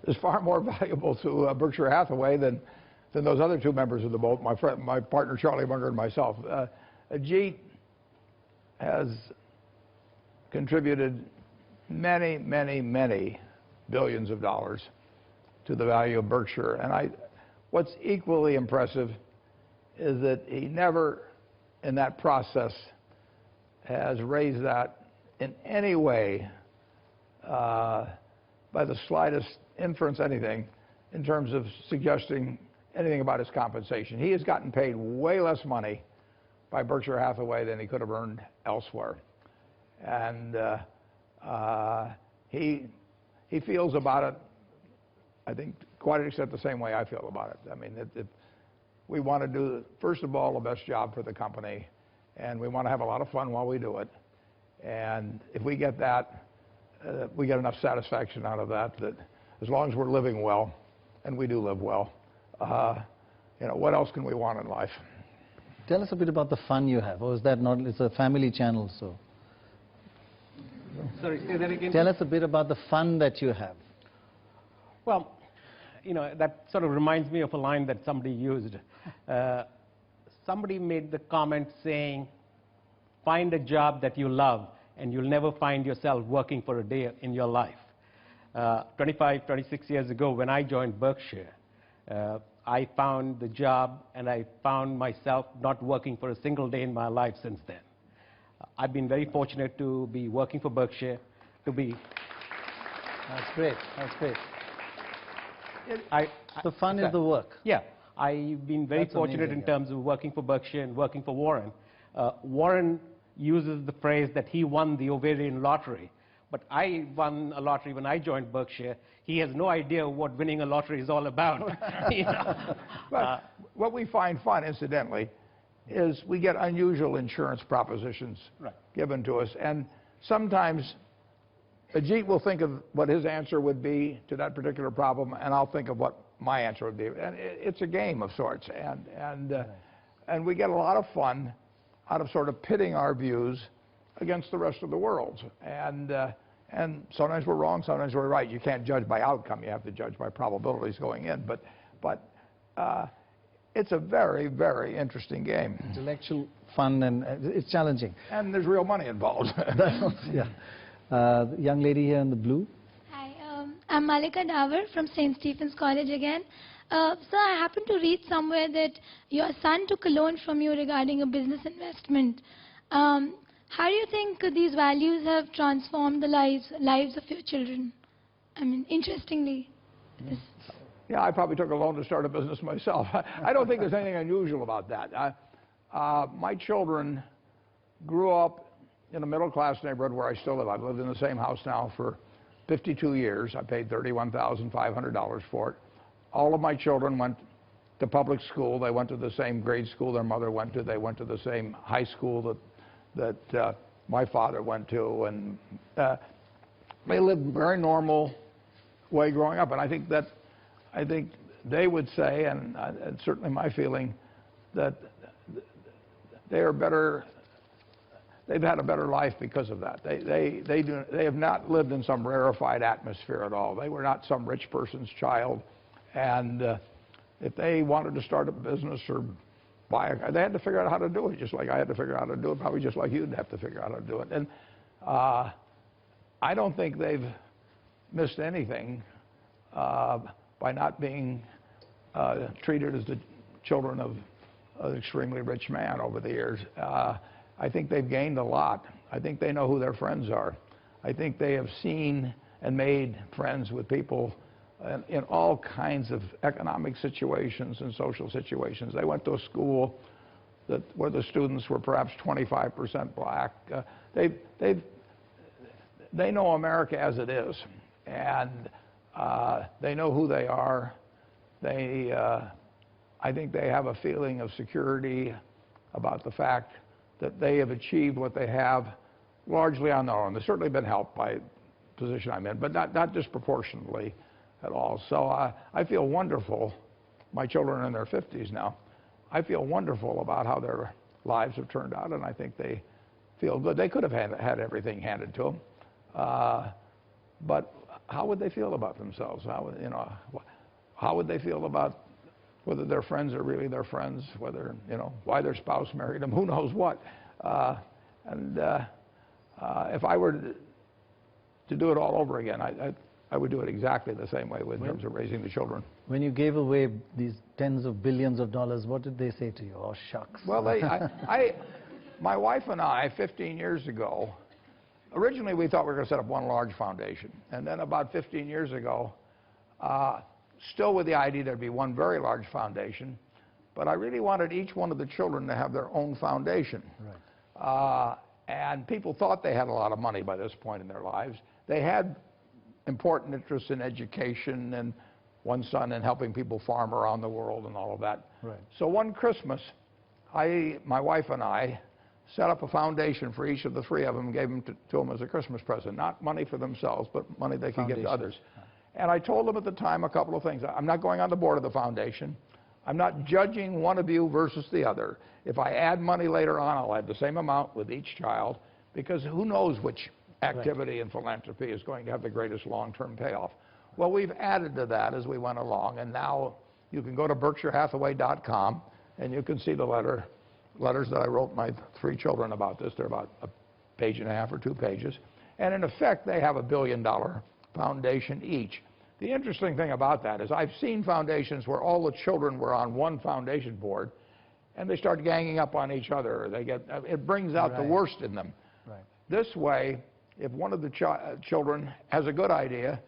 is far more valuable to Berkshire Hathaway than those other two members of the boat, my partner Charlie Munger and myself. Ajit has contributed many, many, many billions of dollars to the value of Berkshire. And what's equally impressive is that he never, in that process, has raised that in any way by the slightest inference, anything, in terms of suggesting anything about his compensation. He has gotten paid way less money by Berkshire Hathaway than he could have earned elsewhere. And he feels about it, I think, quite an extent the same way I feel about it. I mean, we want to do, first of all, the best job for the company, and we want to have a lot of fun while we do it. And if we get that, we get enough satisfaction out of that as long as we're living well, and we do live well, what else can we want in life? Tell us a bit about the fun you have, or is that not, it's a family channel, so. Sorry, say that again. Tell us a bit about the fun that you have. Well, that sort of reminds me of a line that somebody used. Somebody made the comment saying, find a job that you love and you'll never find yourself working for a day in your life. 25, 26 years ago when I joined Berkshire, I found the job and I found myself not working for a single day in my life since then. I've been very fortunate to be working for Berkshire, to be... That's great, that's great. The fun is the work. Yeah, I've been very fortunate in terms of working for Berkshire and working for Warren. Warren uses the phrase that he won the ovarian lottery, but I won a lottery when I joined Berkshire. He has no idea what winning a lottery is all about. But what we find fun, incidentally, is we get unusual insurance propositions given to us. And sometimes Ajit will think of what his answer would be to that particular problem, and I'll think of what my answer would be. And it's a game of sorts. And we get a lot of fun out of sort of pitting our views against the rest of the world. And sometimes we're wrong, sometimes we're right. You can't judge by outcome. You have to judge by probabilities going in. But it's a very, very interesting game. Intellectual fun, and it's challenging. And there's real money involved. Yeah. The young lady here in the blue. Hi, I'm Malika Davar from St. Stephen's College again. So I happened to read somewhere that your son took a loan from you regarding a business investment. How do you think these values have transformed the lives of your children? I mean, interestingly. Yeah, I probably took a loan to start a business myself. I don't think there's anything unusual about that. My children grew up in a middle-class neighborhood where I still live. I've lived in the same house now for 52 years. I paid $31,500 for it. All of my children went to public school. They went to the same grade school their mother went to. They went to the same high school that my father went to. And they lived a very normal way growing up. And I think they would say, and it's certainly my feeling, that they are better they've had a better life because of that. They have not lived in some rarefied atmosphere at all. They were not some rich person's child, and if they wanted to start a business or buy a car, they had to figure out how to do it, just like I had to figure out how to do it, probably just like you'd have to figure out how to do it. And I don't think they've missed anything by not being treated as the children of an extremely rich man over the years. I think they've gained a lot. I think they know who their friends are. I think they have seen and made friends with people in all kinds of economic situations and social situations. They went to a school where the students were perhaps 25% black. They know America as it is, and they know who they are. I think they have a feeling of security about the fact that they have achieved what they have largely on their own. They've certainly been helped by the position I'm in, but not disproportionately at all. So I feel wonderful. My children are in their 50s now. I feel wonderful about how their lives have turned out, and I think they feel good. They could have had everything handed to them, but how would they feel about themselves? How would they feel about whether their friends are really their friends, whether, why their spouse married them, who knows what. If I were to do it all over again, I would do it exactly the same way in terms of raising the children. When you gave away these tens of billions of dollars, what did they say to you? Oh, shucks. Well, my wife and I, 15 years ago, originally we thought we were going to set up one large foundation. And then about 15 years ago, still with the idea there'd be one very large foundation, but I really wanted each one of the children to have their own foundation. Right. And people thought they had a lot of money by this point in their lives. They had important interests in education, and one son in helping people farm around the world and all of that. Right. So one Christmas, my wife and I set up a foundation for each of the three of them and gave them to them as a Christmas present. Not money for themselves, but money they could give to others. And I told them at the time a couple of things. I'm not going on the board of the foundation. I'm not judging one of you versus the other. If I add money later on, I'll add the same amount with each child, because who knows which activity in philanthropy is going to have the greatest long-term payoff. Well, we've added to that as we went along, and now you can go to BerkshireHathaway.com and you can see the letters that I wrote my three children about this. They're about a page and a half or 2 pages. And in effect, they have $1 billion foundation each. The interesting thing about that is I've seen foundations where all the children were on one foundation board, and they start ganging up on each other. It brings out the worst in them. Right. This way, if one of the children has a good idea,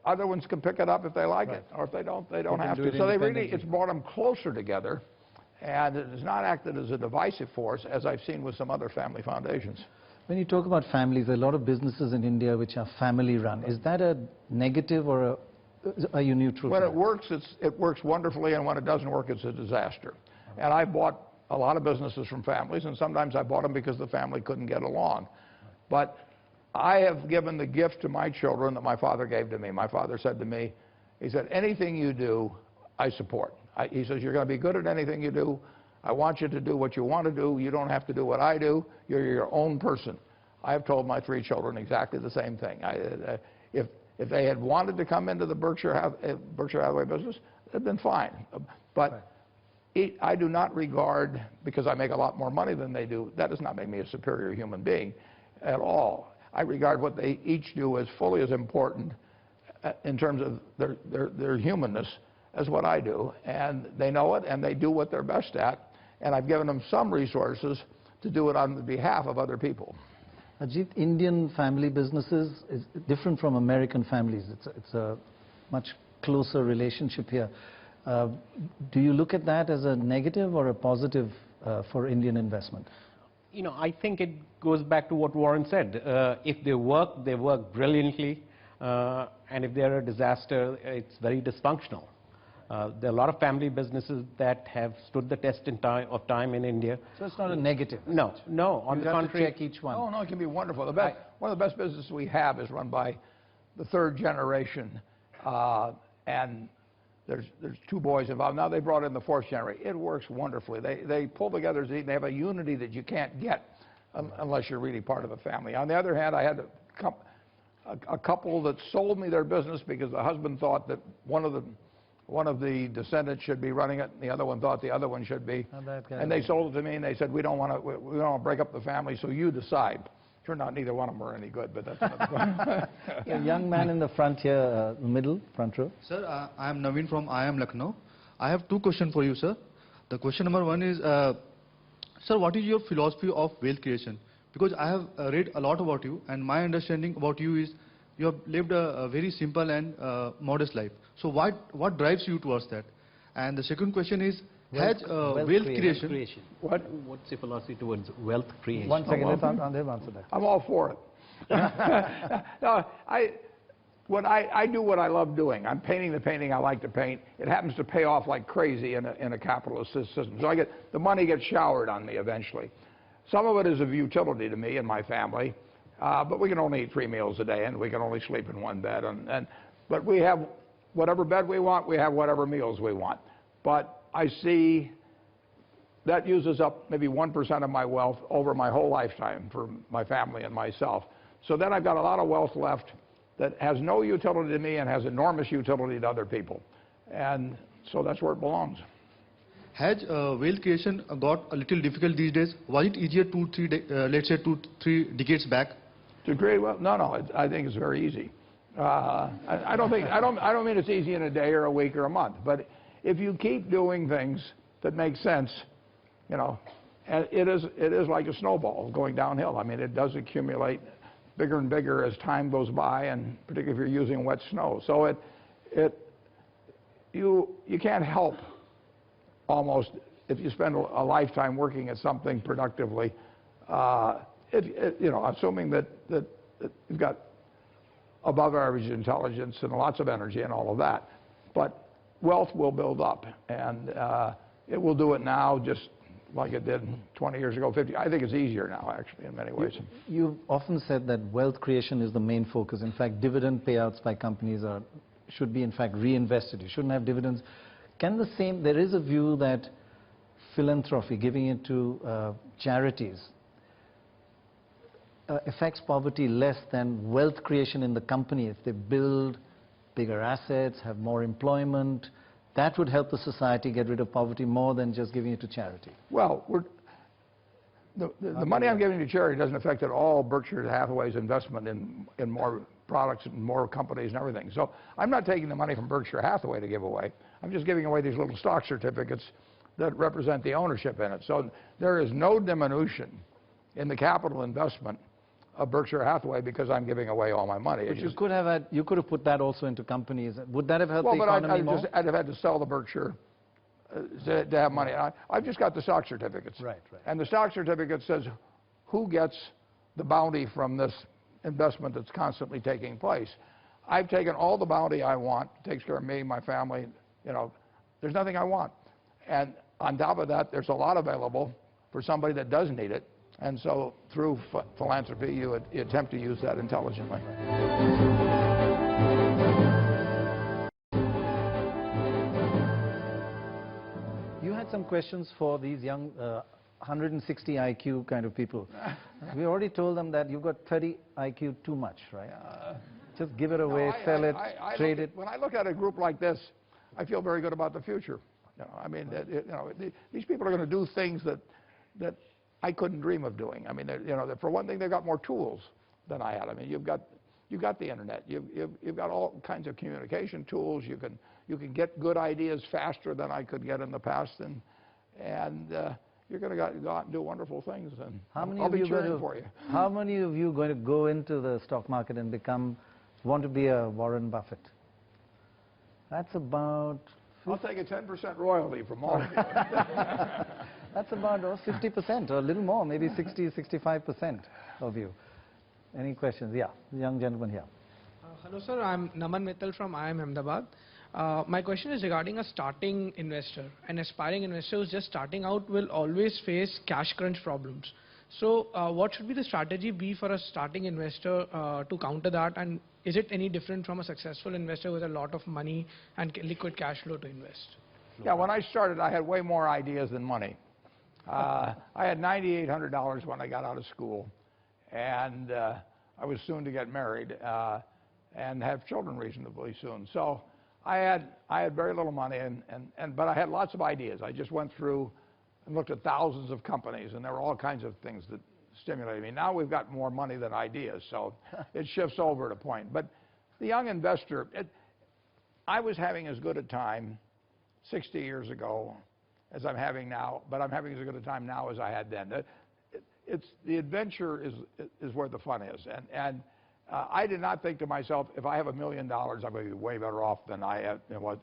other ones can pick it up if they like it, or if they don't have to. So it's brought them closer together, and it has not acted as a divisive force, as I've seen with some other family foundations. When you talk about families, there are a lot of businesses in India which are family-run. Is that a negative, or are you neutral? When it works, it works wonderfully, and when it doesn't work, it's a disaster. And I bought a lot of businesses from families, and sometimes I bought them because the family couldn't get along. But I have given the gift to my children that my father gave to me. My father said to me, he said, anything you do, I support. He says, you're going to be good at anything you do. I want you to do what you want to do. You don't have to do what I do. You're your own person. I have told my three children exactly the same thing. If they had wanted to come into the Berkshire Hathaway business, it'd been fine. But I do not regard, because I make a lot more money than they do, that does not make me a superior human being at all. I regard what they each do as fully as important in terms of their humanness as what I do. And they know it, and they do what they're best at. And I've given them some resources to do it on behalf of other people. Ajit, Indian family businesses is different from American families. It's a much closer relationship here. Do you look at that as a negative or a positive for Indian investment? I think it goes back to what Warren said. If they work brilliantly. And if they're a disaster, it's very dysfunctional. There are a lot of family businesses that have stood the test of time in India. So it's not a negative? No. On the contrary. You have to check each one. No, it can be wonderful. One of the best businesses we have is run by the third generation. And there's two boys involved. Now they brought in the fourth generation. It works wonderfully. They pull together as a team. They have a unity that you can't get unless you're really part of a family. On the other hand, I had a couple that sold me their business because the husband thought that one of the descendants should be running it, and the other one thought the other one should be. And they sold it to me, and they said, we don't want to break up the family, so you decide. Turned out neither one of them were any good, but that's another A young man in the front here, middle, front row. Sir, I am Naveen from IIM Lucknow. I have two questions for you, sir. The question number one is, sir, what is your philosophy of wealth creation? Because I have read a lot about you, and my understanding about you is you have lived a very simple and modest life. So what drives you towards that? And the second question is, has wealth creation. What's your philosophy towards wealth creation? One second, let's answer that. I'm all for it. No, I do what I love doing. I'm painting the painting I like to paint. It happens to pay off like crazy in a capitalist system. So the money gets showered on me eventually. Some of it is of utility to me and my family, but we can only eat 3 meals a day, and we can only sleep in one bed. But we have whatever bed we want. We have whatever meals we want. But I see that uses up maybe 1% of my wealth over my whole lifetime for my family and myself. So then I've got a lot of wealth left that has no utility to me and has enormous utility to other people. And so that's where it belongs. Has wealth creation got a little difficult these days? Was it easier let's say 2-3 decades back? To create wealth? No, I think it's very easy. I don't mean it's easy in a day or a week or a month, but if you keep doing things that make sense, you know, and it is like a snowball going downhill. I mean, it does accumulate bigger and bigger as time goes by, and particularly if you're using wet snow. So you can't help almost if you spend a lifetime working at something productively. You know, assuming that you've got above average intelligence and lots of energy and all of that, but wealth will build up, and it will do it now just like it did 20 years ago, 50. I think it's easier now, actually, in many ways. You've often said that wealth creation is the main focus. In fact, dividend payouts by companies should be, in fact, reinvested. You shouldn't have dividends. There is a view that philanthropy, giving it to charities, affects poverty less than wealth creation in the company. If they build bigger assets, have more employment, that would help the society get rid of poverty more than just giving it to charity. Well, the money I'm giving to charity doesn't affect at all Berkshire Hathaway's investment in more products and more companies and everything. So I'm not taking the money from Berkshire Hathaway to give away. I'm just giving away these little stock certificates that represent the ownership in it. So there is no diminution in the capital investment of Berkshire Hathaway because I'm giving away all my money. But you could have put that also into companies. Would that have helped the economy more? I'd have had to sell the Berkshire to have money. I've just got the stock certificates. Right. And the stock certificate says who gets the bounty from this investment that's constantly taking place. I've taken all the bounty I want. It takes care of me, my family. You know, there's nothing I want. And on top of that, there's a lot available for somebody that does need it. And so through philanthropy, you attempt to use that intelligently. You had some questions for these young 160 IQ kind of people. We already told them that you've got 30 IQ too much, right? Just give it away, sell it, trade it. When I look at a group like this, I feel very good about the future. You know, I mean, these people are going to do things that I couldn't dream of doing. I mean, you know, for one thing, they've got more tools than I had. I mean, you've got the internet. You've got all kinds of communication tools. You can get good ideas faster than I could get in the past, and you're going to go out and do wonderful things. And I'll be cheering for you. How many of you are going to go into the stock market and want to be a Warren Buffett? That's about... I'll take a 10% royalty from all of you. That's about 50% or a little more, maybe 60, 65% of you. Any questions? Yeah, the young gentleman here. Hello, sir. I'm Naman Mittal from IIM Ahmedabad. My question is regarding a starting investor. An aspiring investor who's just starting out will always face cash crunch problems. So what should be the strategy be for a starting investor to counter that? And is it any different from a successful investor with a lot of money and liquid cash flow to invest? Yeah, when I started, I had way more ideas than money. I had $9,800 when I got out of school, and I was soon to get married and have children reasonably soon. So I had very little money, but I had lots of ideas. I just went through and looked at thousands of companies, and there were all kinds of things that stimulated me. Now we've got more money than ideas, so it shifts over at a point. But the young investor, I was having as good a time 60 years ago as I'm having now, but I'm having as good a time now as I had then. The adventure is where the fun is, and I did not think to myself, if I have $1 million, I'm going to be way better off than I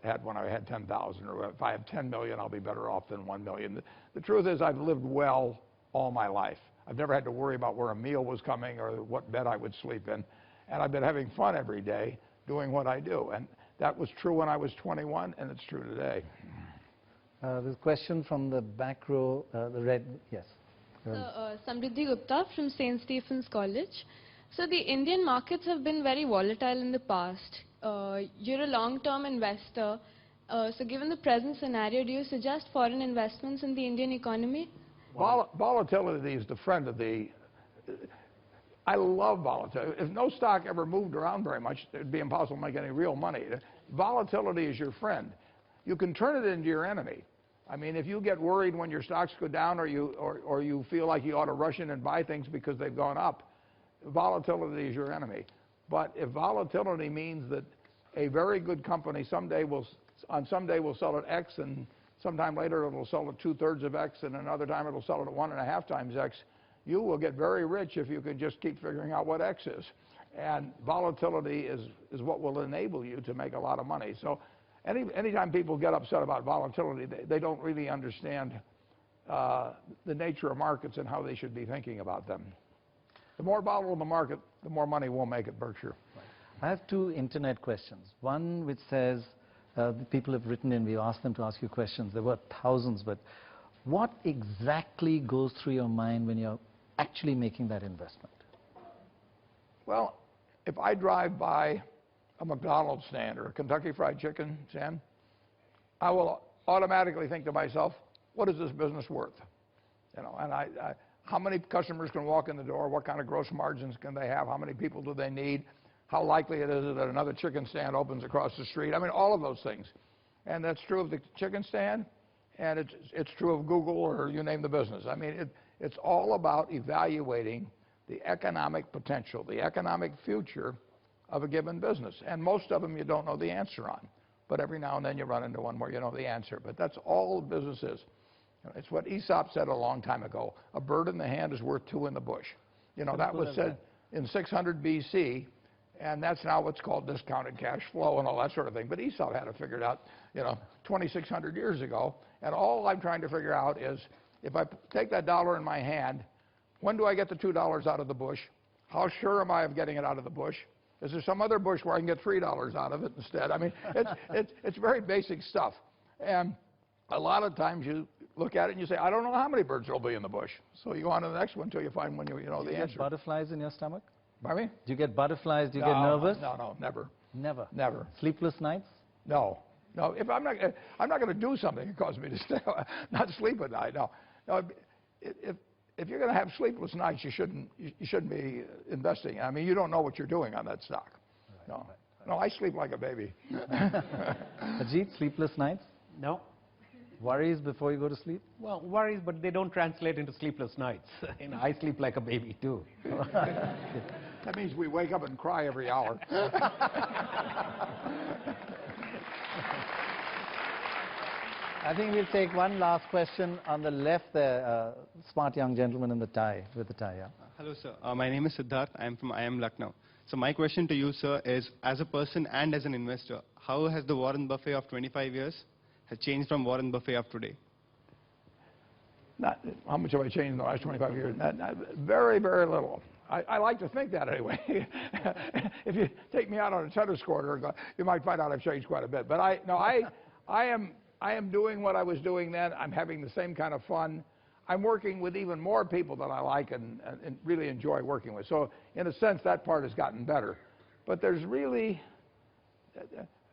had when I had 10,000, or if I have 10 million, I'll be better off than 1 million. The truth is, I've lived well all my life. I've never had to worry about where a meal was coming or what bed I would sleep in, and I've been having fun every day doing what I do. And that was true when I was 21, and it's true today. There's a question from the back row, the red, yes. Samriddhi Gupta from St. Stephen's College. So the Indian markets have been very volatile in the past. You're a long-term investor. So given the present scenario, do you suggest foreign investments in the Indian economy? Volatility is the friend of the... I love volatility. If no stock ever moved around very much, it'd be impossible to make any real money. Volatility is your friend. You can turn it into your enemy. I mean, if you get worried when your stocks go down, or you feel like you ought to rush in and buy things because they've gone up, volatility is your enemy. But if volatility means that a very good company someday will sell at X, and sometime later it'll sell at 2/3 of X, and another time it'll sell at 1.5 times X, you will get very rich if you can just keep figuring out what X is. And volatility is what will enable you to make a lot of money. So anytime people get upset about volatility, they don't really understand the nature of markets and how they should be thinking about them. The more volatile the market, the more money we'll make at Berkshire. I have two internet questions. One which says, the people have written in, we asked them to ask you questions. There were thousands, but what exactly goes through your mind when you're actually making that investment? Well, if I drive by a McDonald's stand or a Kentucky Fried Chicken stand, I will automatically think to myself, what is this business worth? You know, and how many customers can walk in the door? What kind of gross margins can they have? How many people do they need? How likely it is that another chicken stand opens across the street? I mean, all of those things. And that's true of the chicken stand, and it's true of Google, or you name the business. I mean, it's all about evaluating the economic potential, the economic future of a given business. And most of them you don't know the answer on. But every now and then you run into one where you know the answer. But that's all business is. It's what Aesop said a long time ago. A bird in the hand is worth two in the bush. You know, that was said in 600 BC, and that's now what's called discounted cash flow and all that sort of thing. But Aesop had it figured out, you know, 2,600 years ago. And all I'm trying to figure out is, if I take that dollar in my hand, when do I get the $2 out of the bush? How sure am I of getting it out of the bush? Is there some other bush where I can get $3 out of it instead? I mean, it's very basic stuff. And a lot of times you look at it and you say, I don't know how many birds will be in the bush. So you go on to the next one until you find one you know the answer. Do you get butterflies in your stomach? Pardon me? Do you get butterflies? Do you get nervous? No, never. Never? Never. Sleepless nights? No. No, if I'm not going to do something that causes me to not sleep at night. No. If you're going to have sleepless nights, you shouldn't be investing. I mean, you don't know what you're doing on that stock. Right, no, I sleep like a baby. Ajit, sleepless nights? No. Worries before you go to sleep? Well, worries, but they don't translate into sleepless nights. You know, I sleep like a baby too. That means we wake up and cry every hour. I think we'll take one last question on the left there. Smart young gentleman in the tie, with the tie, yeah. Hello, sir. My name is Siddharth. I am from IIM Lucknow. So my question to you, sir, is as a person and as an investor, how has the Warren Buffett of 25 years has changed from Warren Buffett of today? How much have I changed in the last 25 years? Very, very little. I like to think that anyway. If you take me out on a tennis court, you might find out I've changed quite a bit. But I am doing what I was doing then. I'm having the same kind of fun. I'm working with even more people that I like and really enjoy working with. So in a sense, that part has gotten better. But there's really,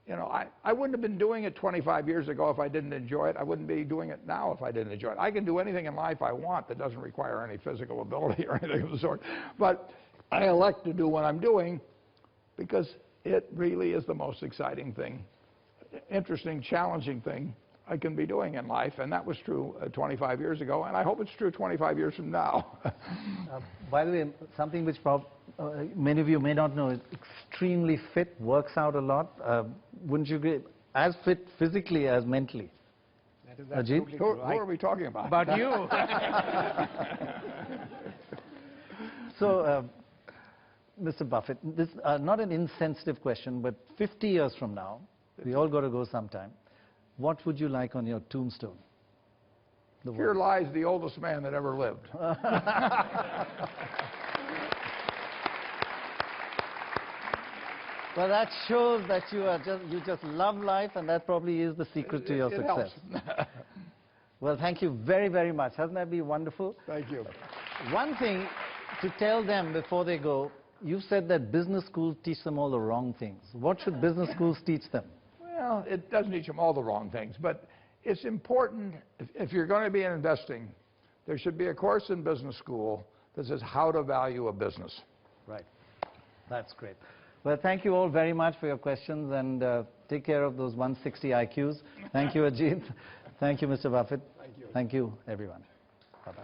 you know, I wouldn't have been doing it 25 years ago if I didn't enjoy it. I wouldn't be doing it now if I didn't enjoy it. I can do anything in life I want that doesn't require any physical ability or anything of the sort. But I elect to do what I'm doing because it really is the most exciting thing, interesting, challenging thing I can be doing in life, and that was true 25 years ago, and I hope it's true 25 years from now. By the way, something which many of you may not know is extremely fit, works out a lot. Wouldn't you agree? As fit physically as mentally. That is absolutely true. Who are we talking about? About you. So, Mr. Buffett, this is not an insensitive question, but 50 years from now, we all got to go sometime. What would you like on your tombstone? Here lies the oldest man that ever lived. Well, that shows that you just love life, and that probably is the secret to your success. Well, thank you very, very much. Hasn't that been wonderful? Thank you. One thing to tell them before they go, you said that business schools teach them all the wrong things. What should business schools teach them? Well, it doesn't teach them all the wrong things, but it's important, if you're going to be investing, there should be a course in business school that says how to value a business. Right. That's great. Well, thank you all very much for your questions, and take care of those 160 IQs. Thank you, Ajit. Thank you, Mr. Buffett. Thank you. Thank you, everyone. Bye-bye.